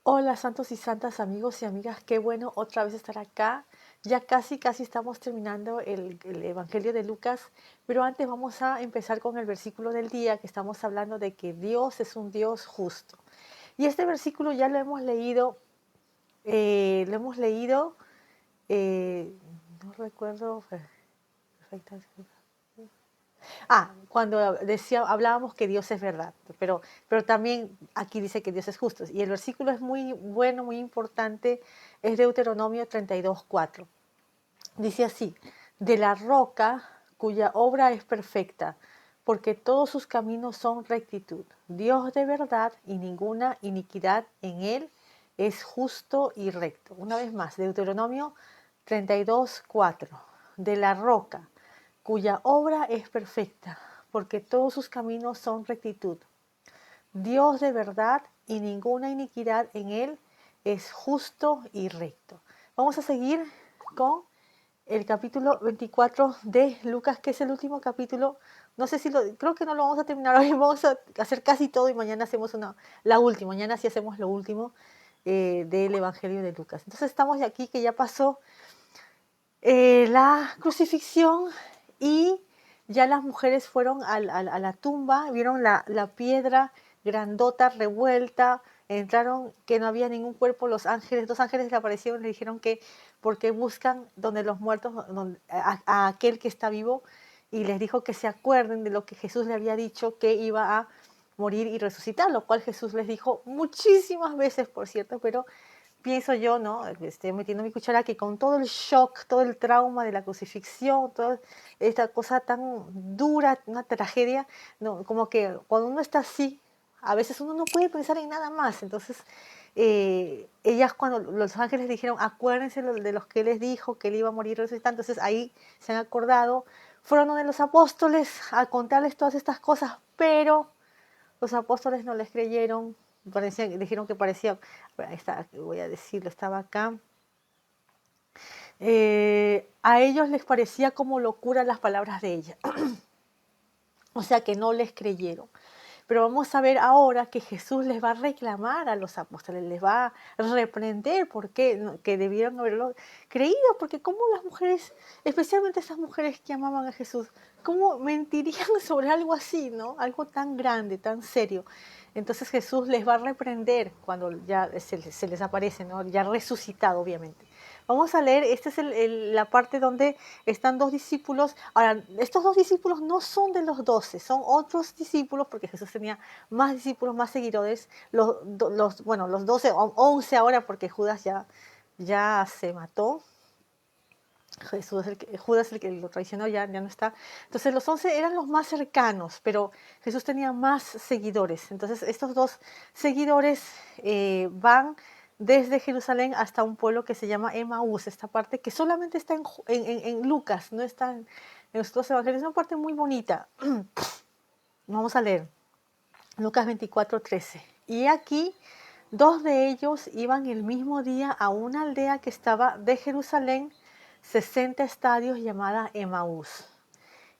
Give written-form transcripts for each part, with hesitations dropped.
Hola santos y santas, amigos y amigas, qué bueno otra vez estar acá. Ya casi estamos terminando el Evangelio de Lucas, pero antes vamos a empezar con el versículo del día, que estamos hablando de que Dios es un Dios justo. Y este versículo ya lo hemos leído, eh, lo hemos leído, eh, no recuerdo perfectamente. Cuando hablábamos que Dios es verdad, pero también aquí dice que Dios es justo. Y el versículo es muy bueno, muy importante, es Deuteronomio 32:4. Dice así: de la roca cuya obra es perfecta, porque todos sus caminos son rectitud. Dios de verdad y ninguna iniquidad en él, es justo y recto. Una vez más, Deuteronomio 32:4. De la roca cuya obra es perfecta, porque todos sus caminos son rectitud. Dios de verdad y ninguna iniquidad en él, es justo y recto. Vamos a seguir con el capítulo 24 de Lucas, que es el último capítulo. No sé si creo que no lo vamos a terminar hoy, vamos a hacer casi todo y mañana hacemos la última, mañana sí hacemos lo último del Evangelio de Lucas. Entonces estamos aquí que ya pasó la crucifixión y ya las mujeres fueron a la tumba, vieron la piedra grandota revuelta, entraron que no había ningún cuerpo, dos ángeles le aparecieron y le dijeron que porque buscan donde los muertos, a aquel que está vivo, y les dijo que se acuerden de lo que Jesús le había dicho, que iba a morir y resucitar, lo cual Jesús les dijo muchísimas veces, por cierto, pero pienso yo, ¿no? Estoy metiendo mi cuchara, que con todo el shock, todo el trauma de la crucifixión, toda esta cosa tan dura, una tragedia, ¿no? Como que cuando uno está así, a veces uno no puede pensar en nada más. Entonces, ellas cuando los ángeles dijeron, acuérdense de los que les dijo que él iba a morir resucitando, entonces ahí se han acordado, fueron donde los apóstoles a contarles todas estas cosas, pero los apóstoles no les creyeron, dijeron que parecía, voy a decirlo, estaba acá. A ellos les parecía como locura las palabras de ella, o sea que no les creyeron. Pero vamos a ver ahora que Jesús les va a reclamar a los apóstoles, les va a reprender porque que debieron haberlo creído, porque como las mujeres, especialmente esas mujeres que amaban a Jesús, cómo mentirían sobre algo así, ¿no? Algo tan grande, tan serio. Entonces Jesús les va a reprender cuando ya se les aparece, ¿no? Ya resucitado, obviamente. Vamos a leer, esta es la parte donde están dos discípulos. Ahora, estos dos discípulos no son de los 12, son otros discípulos, porque Jesús tenía más discípulos, más seguidores. Los 12, 11 ahora, porque Judas ya se mató. Judas, el que lo traicionó, ya no está. Entonces los 11 eran los más cercanos, pero Jesús tenía más seguidores. Entonces estos dos seguidores van desde Jerusalén hasta un pueblo que se llama Emaús, esta parte que solamente está en Lucas, no está en los otros evangelios, es una parte muy bonita. Vamos a leer Lucas 24:13. Y aquí dos de ellos iban el mismo día a una aldea que estaba de Jerusalén 60 estadios, llamada Emaús,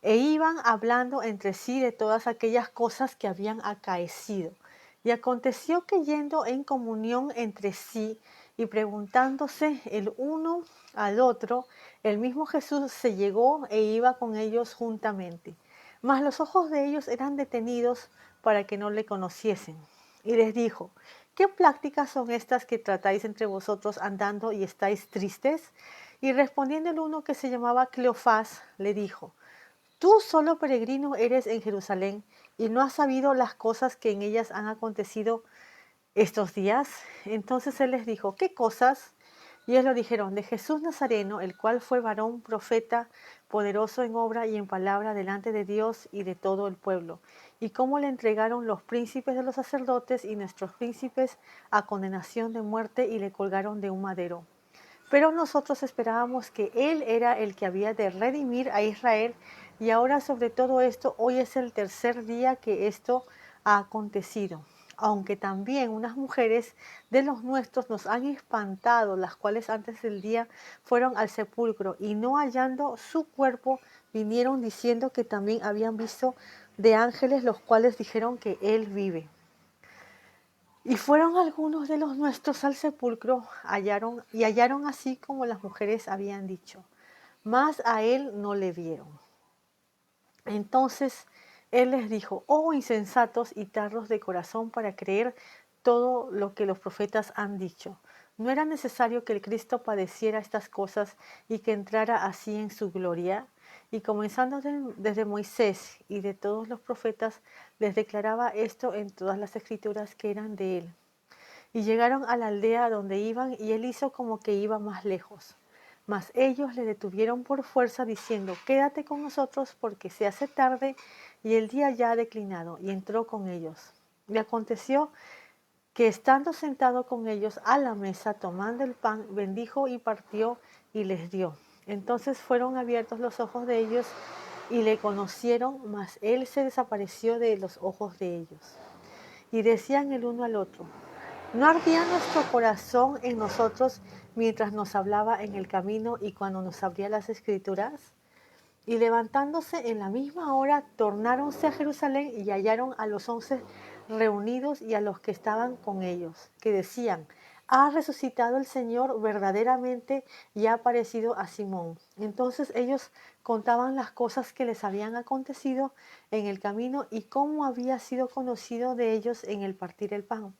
e iban hablando entre sí de todas aquellas cosas que habían acaecido. Y aconteció que yendo en comunión entre sí y preguntándose el uno al otro, el mismo Jesús se llegó e iba con ellos juntamente. Mas los ojos de ellos eran detenidos para que no le conociesen. Y les dijo: ¿qué prácticas son estas que tratáis entre vosotros andando y estáis tristes? Y respondiendo el uno que se llamaba Cleofás, le dijo: tú solo peregrino eres en Jerusalén y no has sabido las cosas que en ellas han acontecido estos días. Entonces él les dijo: ¿qué cosas? Y ellos lo dijeron: de Jesús Nazareno, el cual fue varón profeta, poderoso en obra y en palabra delante de Dios y de todo el pueblo, y cómo le entregaron los príncipes de los sacerdotes y nuestros príncipes a condenación de muerte y le colgaron de un madero. Pero nosotros esperábamos que Él era el que había de redimir a Israel, y ahora sobre todo esto, hoy es el tercer día que esto ha acontecido. Aunque también unas mujeres de los nuestros nos han espantado, las cuales antes del día fueron al sepulcro y no hallando su cuerpo, vinieron diciendo que también habían visto de ángeles, los cuales dijeron que Él vive. Y fueron algunos de los nuestros al sepulcro, hallaron así como las mujeres habían dicho, mas a él no le vieron. Entonces él les dijo, oh insensatos y tardos de corazón para creer todo lo que los profetas han dicho. ¿No era necesario que el Cristo padeciera estas cosas y que entrara así en su gloria? Y comenzando desde Moisés y de todos los profetas, les declaraba esto en todas las escrituras que eran de él. Y llegaron a la aldea donde iban, y él hizo como que iba más lejos. Mas ellos le detuvieron por fuerza, diciendo, quédate con nosotros, porque se hace tarde, y el día ya ha declinado. Y entró con ellos. Y aconteció que estando sentado con ellos a la mesa, tomando el pan, bendijo y partió, y les dio. Entonces fueron abiertos los ojos de ellos, y le conocieron, mas él se desapareció de los ojos de ellos. Y decían el uno al otro, ¿no ardía nuestro corazón en nosotros mientras nos hablaba en el camino y cuando nos abría las escrituras? Y levantándose en la misma hora, tornáronse a Jerusalén y hallaron a los 11 reunidos y a los que estaban con ellos, que decían, ha resucitado el Señor verdaderamente y ha aparecido a Simón. Entonces ellos contaban las cosas que les habían acontecido en el camino y cómo había sido conocido de ellos en el partir el pan.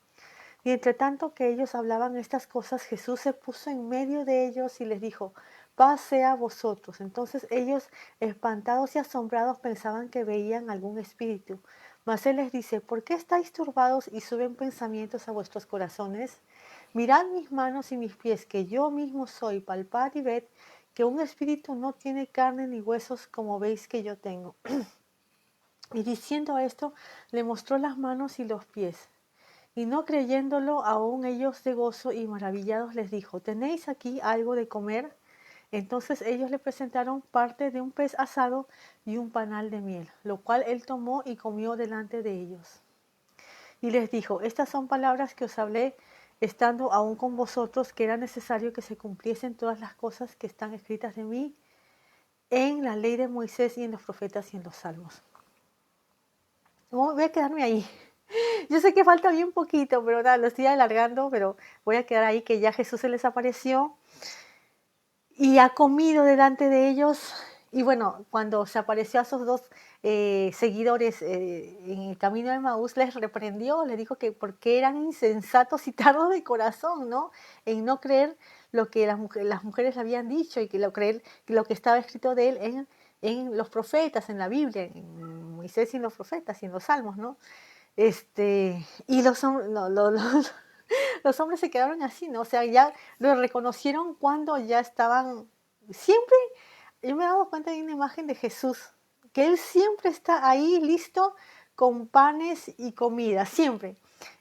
Y entre tanto que ellos hablaban estas cosas, Jesús se puso en medio de ellos y les dijo, paz sea a vosotros. Entonces ellos, espantados y asombrados, pensaban que veían algún espíritu. Mas él les dice, ¿por qué estáis turbados y suben pensamientos a vuestros corazones? Mirad mis manos y mis pies, que yo mismo soy, palpad y ved que un espíritu no tiene carne ni huesos como veis que yo tengo. Y diciendo esto, le mostró las manos y los pies. Y no creyéndolo aún ellos de gozo y maravillados les dijo, ¿tenéis aquí algo de comer? Entonces ellos le presentaron parte de un pez asado y un panal de miel, lo cual él tomó y comió delante de ellos. Y les dijo, estas son palabras que os hablé estando aún con vosotros, que era necesario que se cumpliesen todas las cosas que están escritas de mí en la ley de Moisés y en los profetas y en los salmos. Voy a quedarme ahí. Yo sé que falta bien poquito, pero nada, lo estoy alargando, pero voy a quedar ahí que ya Jesús se les apareció y ha comido delante de ellos. Y bueno, cuando se apareció a esos dos seguidores en el camino de Maús, les reprendió, les dijo que porque eran insensatos y tardos de corazón, ¿no? En no creer lo que las mujeres le habían dicho y que creer lo que estaba escrito de él en los profetas, en la Biblia, en Moisés y en los profetas y en los salmos, ¿no? Y los hombres se quedaron así, ¿no? O sea, ya lo reconocieron cuando ya estaban, siempre, yo me he dado cuenta de una imagen de Jesús, que Él siempre está ahí listo con panes y comida, siempre.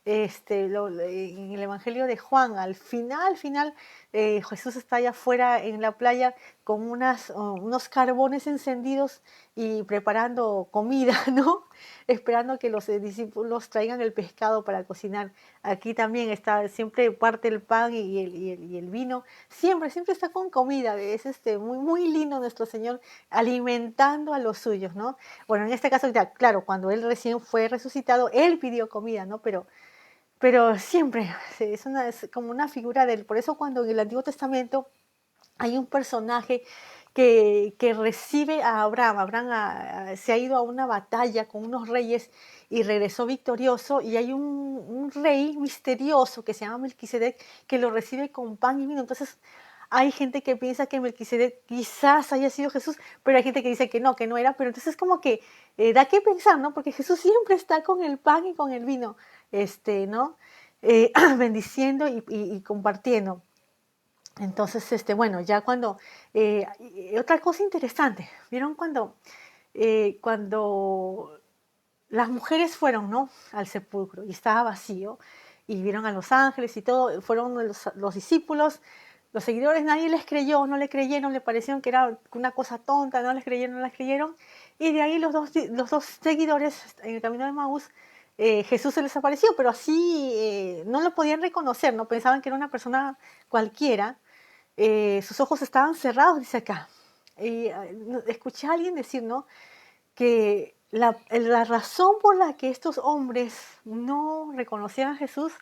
En el Evangelio de Juan, al final, Jesús está allá afuera en la playa con unos carbones encendidos y preparando comida, ¿no? Esperando que los discípulos traigan el pescado para cocinar. Aquí también está, siempre parte el pan y el vino, siempre está con comida. Es muy lindo nuestro Señor alimentando a los suyos, ¿no? Bueno, en este caso, ya, claro, cuando Él recién fue resucitado, Él pidió comida, ¿no? Pero siempre es como una figura de Él. Por eso cuando en el Antiguo Testamento hay un personaje que recibe a Abraham. Abraham se ha ido a una batalla con unos reyes y regresó victorioso, y hay un rey misterioso que se llama Melquisedec que lo recibe con pan y vino. Entonces hay gente que piensa que Melquisedec quizás haya sido Jesús, pero hay gente que dice que no era, pero entonces como que da que pensar, ¿no? Porque Jesús siempre está con el pan y con el vino, ¿no? Bendiciendo y compartiendo. Entonces, bueno, ya cuando, otra cosa interesante, ¿vieron cuando las mujeres fueron, ¿no? Al sepulcro y estaba vacío y vieron a los ángeles y todo, fueron los discípulos, los seguidores, nadie les creyó, no le creyeron, le parecieron que era una cosa tonta, no les creyeron, y de ahí los dos seguidores en el camino de Maús, Jesús se les apareció, pero así no lo podían reconocer, no pensaban que era una persona cualquiera. Sus ojos estaban cerrados, dice acá. Escuché a alguien decir, ¿no? Que la razón por la que estos hombres no reconocían a Jesús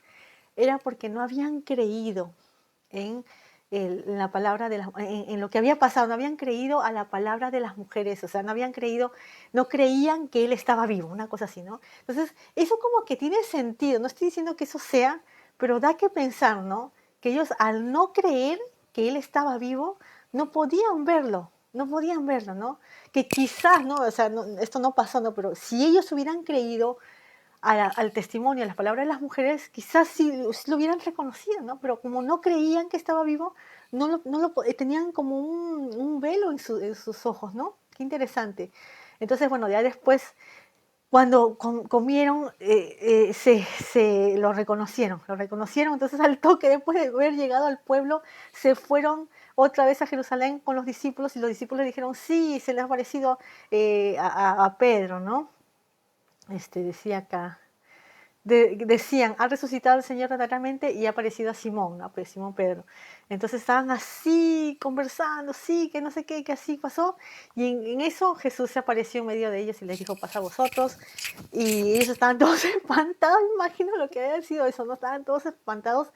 era porque no habían creído en la palabra en lo que había pasado, no habían creído a la palabra de las mujeres, o sea, no habían creído, no creían que él estaba vivo, una cosa así, ¿no? Entonces, eso como que tiene sentido, no estoy diciendo que eso sea, pero da que pensar, ¿no? Que ellos al no creer que él estaba vivo, no podían verlo, ¿no? Que quizás, ¿no? O sea, esto no pasó, ¿no? Pero si ellos hubieran creído al testimonio, a las palabras de las mujeres, quizás sí lo hubieran reconocido, ¿no? Pero como no creían que estaba vivo, tenían como un velo en sus ojos, ¿no? Qué interesante. Entonces, bueno, ya después, cuando comieron, lo reconocieron, entonces al toque, después de haber llegado al pueblo, se fueron otra vez a Jerusalén con los discípulos, y los discípulos dijeron, sí, se les ha parecido a Pedro, ¿no? Decía acá, decían, ha resucitado el Señor verdaderamente y ha aparecido a Simón, ¿no? Pues Simón Pedro. Entonces estaban así conversando, sí, que no sé qué, que así pasó. Y en eso Jesús se apareció en medio de ellos y les dijo, pasa a vosotros. Y ellos estaban todos espantados, imagino lo que había sido eso, ¿no? Estaban todos espantados.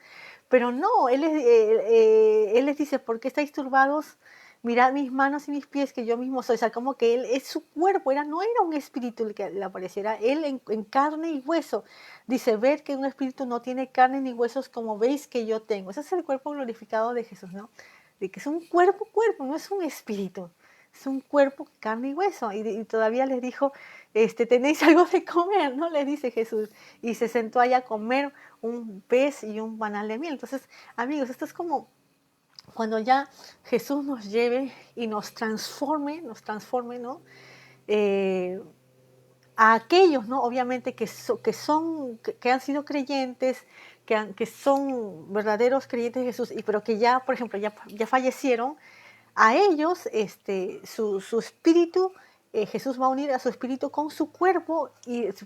Pero no, él les dice, ¿por qué estáis turbados? Mirad mis manos y mis pies, que yo mismo soy. O sea, como que él es su cuerpo, no era un espíritu el que le apareciera, él en carne y hueso. Dice, ver que un espíritu no tiene carne ni huesos como veis que yo tengo. Ese es el cuerpo glorificado de Jesús, ¿no? De que es un cuerpo, no es un espíritu. Es un cuerpo, carne y hueso. Y todavía les dijo, tenéis algo de comer, ¿no? Les dice Jesús. Y se sentó allá a comer un pez y un panal de miel. Entonces, amigos, esto es como cuando ya Jesús nos lleve y nos transforme, ¿no? Eh, a aquellos, ¿no? Obviamente que han sido creyentes, que son verdaderos creyentes de Jesús, pero que ya, por ejemplo, ya fallecieron, a ellos, su espíritu, Jesús va a unir a su espíritu con su cuerpo,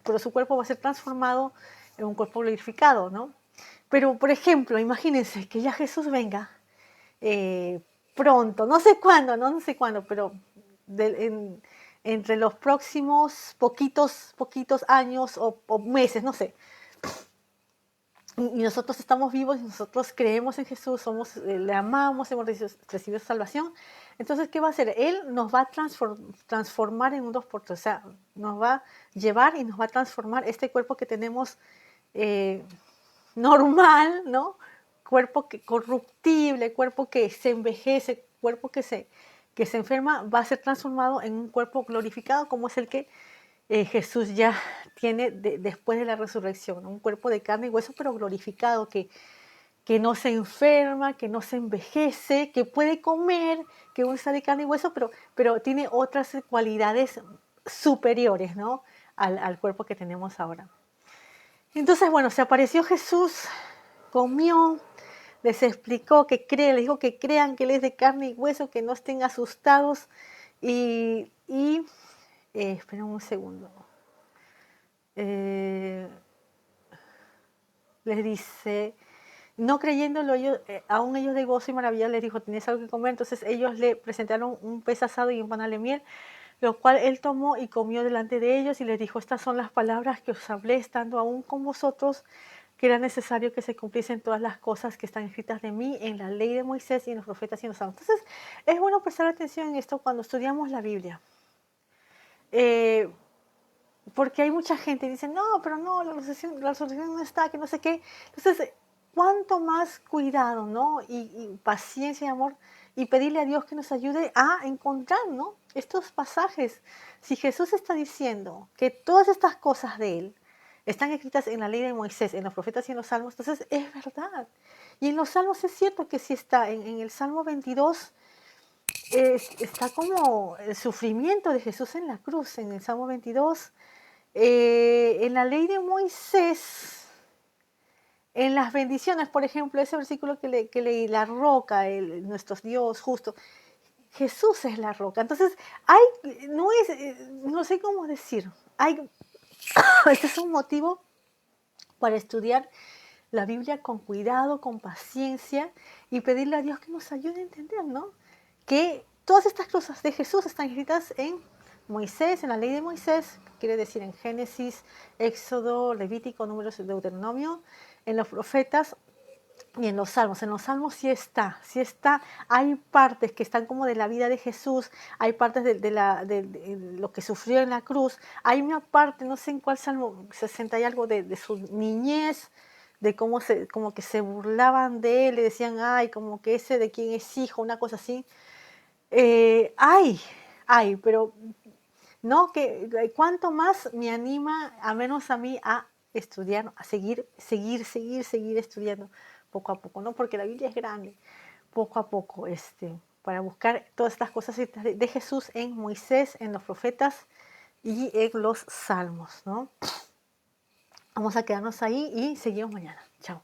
pero su cuerpo va a ser transformado en un cuerpo glorificado, ¿no? Pero, por ejemplo, imagínense que ya Jesús venga pronto, no sé cuándo, pero entre los próximos poquitos años o meses, no sé. Y nosotros estamos vivos y nosotros creemos en Jesús, le amamos, hemos recibido salvación. Entonces, ¿qué va a hacer? Él nos va a transformar en un 2x3, o sea, nos va a llevar y nos va a transformar este cuerpo que tenemos normal, ¿no? Cuerpo corruptible, cuerpo que se envejece, cuerpo que se enferma, va a ser transformado en un cuerpo glorificado como es el que Jesús ya tiene después de la resurrección, ¿no? Un cuerpo de carne y hueso, pero glorificado, que no se enferma, que no se envejece, que puede comer, que uno está de carne y hueso, pero tiene otras cualidades superiores, ¿no? Al cuerpo que tenemos ahora. Entonces, bueno, se apareció Jesús, comió, les explicó les dijo que crean que Él es de carne y hueso, que no estén asustados. Esperen un segundo. Les dice, no creyéndolo aún ellos de gozo y maravilla, les dijo, ¿tenéis algo que comer? Entonces ellos le presentaron un pez asado y un panal de miel, lo cual él tomó y comió delante de ellos y les dijo, estas son las palabras que os hablé estando aún con vosotros, que era necesario que se cumpliesen todas las cosas que están escritas de mí en la ley de Moisés y en los profetas y en los salmos. Entonces, es bueno prestar atención en esto cuando estudiamos la Biblia. Porque hay mucha gente que dice, no, pero no, la resolución no está, que no sé qué. Entonces, cuánto más cuidado, ¿no? Y paciencia y amor, y pedirle a Dios que nos ayude a encontrar, ¿no? Estos pasajes. Si Jesús está diciendo que todas estas cosas de Él están escritas en la ley de Moisés, en los profetas y en los salmos, entonces es verdad. Y en los salmos es cierto que sí está. En el Salmo 22 está como el sufrimiento de Jesús en la cruz, en el Salmo 22. En la ley de Moisés, en las bendiciones, por ejemplo, ese versículo que leí, la roca, nuestro Dios justo, Jesús es la roca. Entonces, no sé cómo decir, este es un motivo para estudiar la Biblia con cuidado, con paciencia y pedirle a Dios que nos ayude a entender, ¿no? Que todas estas cosas de Jesús están escritas en Moisés, en la ley de Moisés, quiere decir en Génesis, Éxodo, Levítico, Números, Deuteronomio, en los profetas y en los salmos. En los salmos sí está. Hay partes que están como de la vida de Jesús, hay partes de lo que sufrió en la cruz. Hay una parte, no sé en cuál salmo, 60 y algo, de su niñez, de como que se burlaban de él, le decían, ay, como que ese de quién es hijo, una cosa así. Pero no, que cuanto más me anima, a menos a mí, a estudiar, a seguir estudiando poco a poco, ¿no? Porque la Biblia es grande, poco a poco, para buscar todas estas cosas de Jesús en Moisés, en los profetas y en los salmos, ¿no? Vamos a quedarnos ahí y seguimos mañana. Chao.